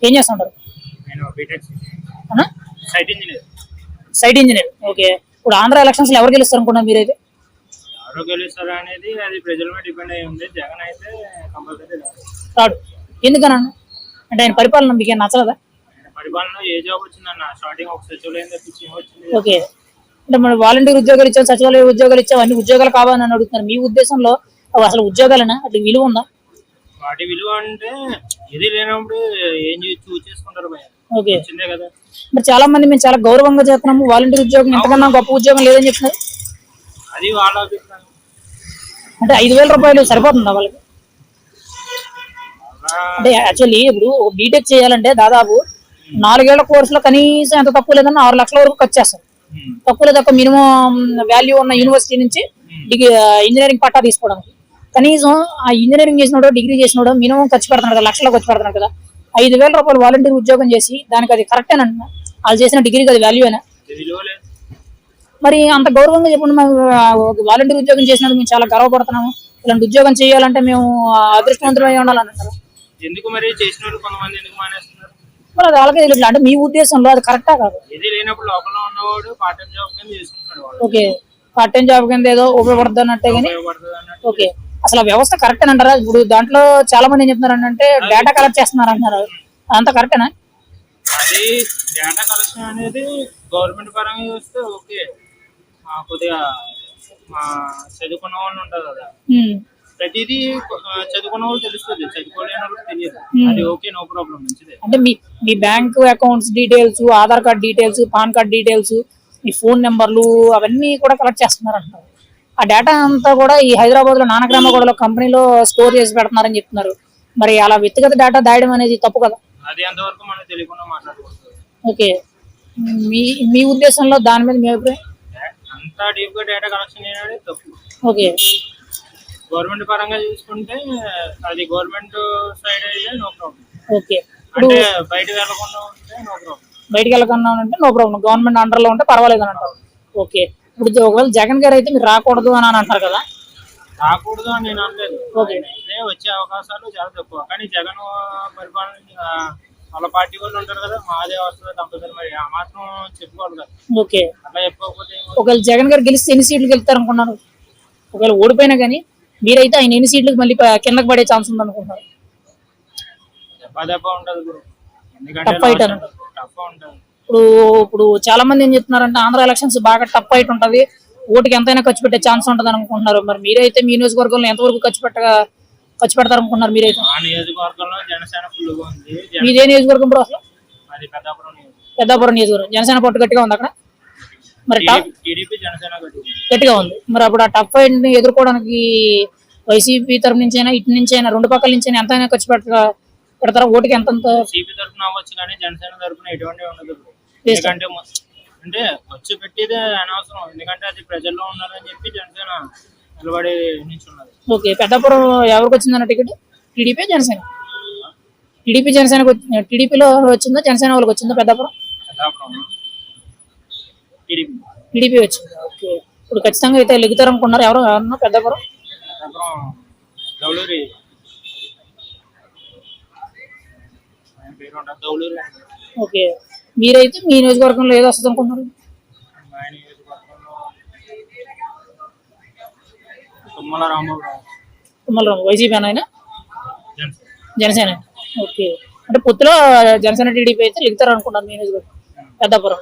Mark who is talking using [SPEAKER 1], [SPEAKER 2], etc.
[SPEAKER 1] ఏం చేస్తుంటారు?
[SPEAKER 2] నేను బీటెక్
[SPEAKER 1] అవునా?
[SPEAKER 2] Site engineer.
[SPEAKER 1] Site engineer. Okay. ఇప్పుడు ఆంధ్ర ఎలక్షన్స్ లో ఎవరు గెలుస్తారు అనుకున్నారు మీరైతే?
[SPEAKER 2] ఎవరు గెలుస్తారు అనేది అది ప్రజల మీద డిపెండ్ అయి ఉంది. జగన్ అయితే కంపల్సరీ
[SPEAKER 1] రాడు. ఎందుకన్నా? అంటే ఆయన పరిపాలన మీకు ఏం నచ్చలేదా?
[SPEAKER 2] ఆయన పరిపాలన ఏ జాబ్ వచ్చిందన్న స్టార్టింగ్ ఒక సచివాలయం తప్పించి వచ్చింది.
[SPEAKER 1] ఓకే. అంటే మన వాలంటీర్ ఉద్యోగాలు ఇచ్చాం, సచివాలయ ఉద్యోగాలు ఇచ్చాం, అన్ని ఉద్యోగాలు కావాలని అడుగుతున్నారు. మీ ఉద్దేశంలో అవి అసలు ఉద్యోగాలనా? అట్లా విలువ ఉందా?
[SPEAKER 2] వాటి విలువ అంటే ఇది లేనప్పుడు ఏం చూస్ చేసుకుంటారు భయ.
[SPEAKER 1] ఓకే.
[SPEAKER 2] వచ్చిందే కదా.
[SPEAKER 1] మరి చాలా మంది మేము చాలా గౌరవంగా చేస్తున్నాము, వాలంటీర్ ఉద్యోగం ఎంతకన్నా గొప్ప ఉద్యోగం లేదని చెప్తున్నారు.
[SPEAKER 2] అది వాళ్ళ అభిప్రాయం.
[SPEAKER 1] అంటే 5,000 రూపాయలు సరిపోతుందా వాళ్ళకి? అంటే యాక్చువల్లీ ఇప్పుడు బీటెక్ చేయాలంటే దాదాపు 4 ఏళ్ల కోర్సులో కనీసం ఎంత తక్కువ లేదన్నా 6 లక్షల వరకు ఖర్చు చేస్తారు. తక్కువ తక్కువ మినిమం వాల్యూ ఉన్న యూనివర్సిటీ నుంచి ఇంజనీరింగ్ పట్టా తీసుకోవడానికి కనీసం ఆ ఇంజనీరింగ్ చేసినాడో డిగ్రీ చేసినాడో మినిమం ఖర్చు పెడుతున్నాడు కదా, లక్షల్లో ఖర్చు పెడుతున్నాడు కదా. 5,000 రూపాయలు వాలంటీర్ ఉద్యోగం చేసి దానికి అది కరెక్టేనంటున్నా? వాళ్ళు చేసిన డిగ్రీకి అది వాల్యూనా? మరి అంత గౌరవంగా చెప్పండి. మేము వాలంటీర్ ఉద్యోగం చేసినందుకు మేము చాలా గర్వపడుతున్నాము, ఇలాంటి ఉద్యోగం చేయాలంటే మేము అదృష్టవంతులై ఉండాలంటారు.
[SPEAKER 2] ఎందుకు మరి చేసిన వాళ్ళు కొంతమంది ఎందుకు మానేస్తున్నారు?
[SPEAKER 1] మరి అది వాళ్ళకే తెలియదు. అంటే మీ ఉద్దేశంలో అది కరెక్టా కాదు?
[SPEAKER 2] ఇది లేనప్పుడు లోపల ఉన్నవాడు పార్ట్ టైం జాబ్ కింద చేసుకుంటున్నాడు.
[SPEAKER 1] ఓకే. పార్ట్ టైం జాబ్ కింద ఏదో ఉపయోగపడుతుంది అన్నట్టే కానీ. ఓకే. అసలు వ్యవస్థ కరెక్ట్ అని అంటారా? ఇప్పుడు దాంట్లో చాలా మంది ఏం చెప్తున్నారు అంటే డేటా కలెక్ట్ చేస్తున్నారు అంటున్నారు. అంత కరెక్టేనా?
[SPEAKER 2] అది డేటా కలెక్షన్ అనేది గవర్నమెంట్ పరంగా చూస్తే ఓకే. కొద్దిగా చదువుకున్న వాళ్ళు ఉంటారు కదా, ప్రతిదీ చదువుకున్న వాళ్ళు తెలుస్తుంది, చదువుకోలేని వాళ్ళకి తెలియదు. అది ఓకే, నో ప్రాబ్లం, మంచిదే.
[SPEAKER 1] అంటే మీ bank accounts details, Aadhaar card details, PAN card details, మీ ఫోన్ నెంబర్లు అవన్నీ కూడా కలెక్ట్ చేస్తున్నారు అంటున్నారు. ఆ డేటా అంతా కూడా ఈ హైదరాబాద్ లో నానక్రామగూడలో కంపెనీలో స్టోర్ చేసి పెడుతున్నారని చెప్తున్నారు. మరి అలా వ్యక్తిగత డేటా దాయడం అనేది తప్పు కదా?
[SPEAKER 2] అది అంతవరకు మనకు తెలియకుండా మాట్లాడుకుంటారు.
[SPEAKER 1] ఓకే. మీ ఉద్దేశంలో దాని మీద మీ అభిప్రాయం?
[SPEAKER 2] అంతా డీప్ గా డేటా కలెక్షన్ చేయడం తప్పు.
[SPEAKER 1] ఓకే.
[SPEAKER 2] గవర్నమెంట్ పరంగా చూసుకుంటే అది గవర్నమెంట్ సైడ్ అయితే నో ప్రాబ్లం.
[SPEAKER 1] ఓకే.
[SPEAKER 2] అంటే బయటకు వెళ్ళకుండా ఉంటే నో ప్రాబ్లం.
[SPEAKER 1] బయటకు వెళ్ళకుండా ఉంటే నో ప్రాబ్లం, గవర్నమెంట్ అండర్ లో ఉంటే పర్వాలేదు అని అంటారు. ఓకే. ఇప్పుడు ఒకవేళ జగన్ గారు అయితే మీరు రాకూడదు అని అంటారు కదా?
[SPEAKER 2] రాకూడదు అని నేను అనలేదు. అయితే వచ్చే అవకాశాలు చాలా తక్కువ. కానీ జగన్ పరిపాలన వాళ్ళ పార్టీ వాళ్ళు ఉంటారు కదా, మాదే వస్తుంది కంపల్సరీ, మరి ఆ మాత్రం చెప్పుకోవాలి కదా.
[SPEAKER 1] ఓకే.
[SPEAKER 2] అట్లా చెప్పుకోకపోతే
[SPEAKER 1] ఒకవేళ జగన్ గారు గెలిస్తే ఎన్ని సీట్లు గెలుస్తారు అనుకున్నారు? ఒకవేళ ఓడిపోయినా కానీ మీరైతే ఆయన ఎన్ని సీట్లకు మళ్ళీ కిందకి పడే ఛాన్స్ ఉంది అనుకుంటున్నారు?
[SPEAKER 2] దెబ్బ ఉంటది బ్రో, ఎందుకంటే టఫ్ ఉంటది.
[SPEAKER 1] ఇప్పుడు చాలా మంది ఏం చెప్తున్నారంటే ఆంధ్ర ఎలక్షన్స్ బాగా టఫ్ ఫైట్ ఉంటది, ఓటుకి ఎంతైనా ఖర్చు పెట్టే ఛాన్స్ ఉంటది అనుకుంటున్నారు. మరి మీరైతే మీ నియోజకవర్గంలో ఎంతవరకు ఖర్చు పెడతారు అనుకుంటున్నారు మీరైతే?
[SPEAKER 2] ఆ నియోజకవర్గంలో జనసేన ఫుల్గా ఉంది.
[SPEAKER 1] మీదే నియోజకవర్గం బ్రో అసలు?
[SPEAKER 2] అది పెద్దాపురం
[SPEAKER 1] నియోజకవర్గం. జనసేన పట్టు గట్టిగా ఉంది అక్కడ? మరి
[SPEAKER 2] టీడీపీ జనసేన
[SPEAKER 1] గట్టిగా ఉంది. మరి అప్పుడు ఆ టఫ్ ఫైట్ ని ఎదుర్కోవడానికి వైసీపీ తరఫు నుంచి అయినా ఇటు నుంచి అయినా రెండు పక్కల నుంచి అయినా ఎంతైనా ఖర్చు పెడతారా? ఓటుకి ఎంత?
[SPEAKER 2] వైసీపీ తరఫున అవ్వచ్చు కానీ జనసేన తరఫున ఎటువంటి ఉండదు. ఎందుకంటే అంటే ఖర్చు పెట్టేదే అనవసరం, ఎందుకంటే అది ప్రజల్లో ఉన్నారని చెప్పి జనసేన నిలబడి నిల్చున్నది.
[SPEAKER 1] ఓకే. పెద్దాపురం ఎవరికి వచ్చిందన్న టికెట్? టీడీపీ జనసేన? టీడీపీలో వచ్చిందా జనసేన వాళ్ళకి వచ్చిందా? పెద్దాపురం టీడీపీ వచ్చింది. ఓకే. ఇప్పుడు ఖచ్చితంగా అయితే లెగుతారు అనుకున్నారు. ఎవరన్నా పెద్దాపురం? ఓకే. మీరైతే మీ నియోజకవర్గంలో ఏదో వస్తుంది అనుకుంటున్నారు? తుమ్మలరాము వైసీపీ అయినా జనసేన? ఓకే. అంటే పొత్తులో జనసేన టీడీపీ అయితే లెగుతారు అనుకుంటారు మీ నియోజకవర్గం పెద్దాపురం?